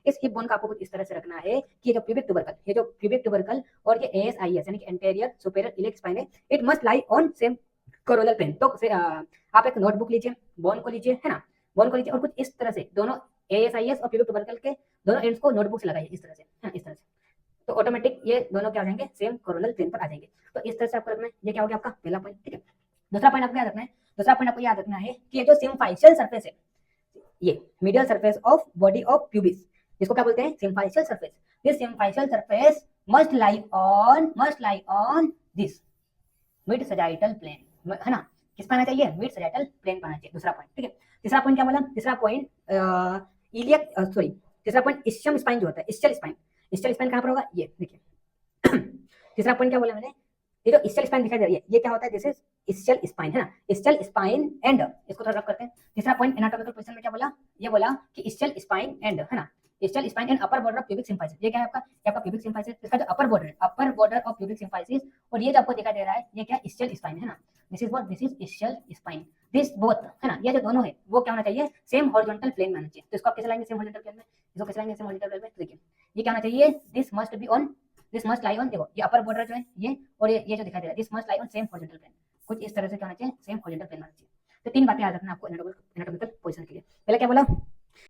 इस hip bone का आपको कुछ इस तरह से रखना है कि ये जो प्यूबिक ट्यूबरकल और ये ASIS यानी कि एंटेरियर सुपेरियर इलियक स्पाइन है, it must lie on same coronal plane. तो आप एक नोटबुक लीजिए, बोन को लीजिए, है ना, बोन को लीजिए और कुछ इस तरह से दोनों ASIS और प्यूबिक ट्यूबरकल के दोनों एंड्स को नोटबुक से लगाइए इस तरह से, है ना, इस तरह से। तो ऑटोमेटिक ये दोनों क्या हो जाएंगे, सेम कोरोनल प्लेन पर आ जाएंगे। तो इस तरह से आपको रखना है। ये क्या हो गया आपका पहला पॉइंट, ठीक है। दूसरा पॉइंट आपको याद रखना है, दूसरा पॉइंट आपको याद रखना है कि ये जो सिम्फाइशियल सरफेस है, ये medial surface of body of pubis, जिसको क्या बोलते हैं, symphyseal surface. This symphyseal surface must lie on this mid sagittal plane, है ना, किस पर आना चाहिए, मिड सजाइटल प्लेन पर आना चाहिए। दूसरा पॉइंट, ठीक है। तीसरा पॉइंट क्या बोला, तीसरा पॉइंट इलियक सॉरी तीसरा पॉइंट इस्चियम स्पाइन जो होता है, इस्चियल स्पाइन, इस्चियल स्पाइन कहां पर होगा, ये देखिए। तीसरा पॉइंट क्या बोला मैंने, ये जो इस्चियल स्पाइन दिखाई दे रही है, ये क्या होता है, दिस इज इस्चियल स्पाइन, है ना, इस्चियल स्पाइन एंड, इसको थोड़ा रब करते हैं। तीसरा पॉइंट एनाटॉमिकल पोजीशन में क्या बोला, ये बोला कि इस्चियल स्पाइन एंड, है ना, ischial spine and upper border of pubic symphysis. ये क्या है आपका, ये आपका प्यूबिक सिम्फाइसिस, इसका जो upper border of pubic symphysis, और ये जो आपको दिखाई दे रहा है, ये क्या, इस्चियल स्पाइन, है ना, this is what, this is ischial spine. This both, है ना, ये जो दोनों है वो क्या होना चाहिए, सेम हॉरिजॉन्टल प्लेन में आना चाहिए। तो इसको आप कैसे लाएंगे, सेम हॉरिजॉन्टल प्लेन में, इसको कैसे लाएंगे, सेम हॉरिजॉन्टल प्लेन में। देखिए ये क्या होना चाहिए, this must be on, this must lie on, देखो ये अपर बॉर्डर जो है ये, और ये जो दिखाई दे रहा है, this must lie on same horizontal plane. कुछ इस तरह से क्या होना चाहिए, सेम हॉरिजॉन्टल प्लेन होना चाहिए। तो तीन बातें याद रखना आपको एनाटॉमिकल पोजीशन के लिए। पहले क्या बोला,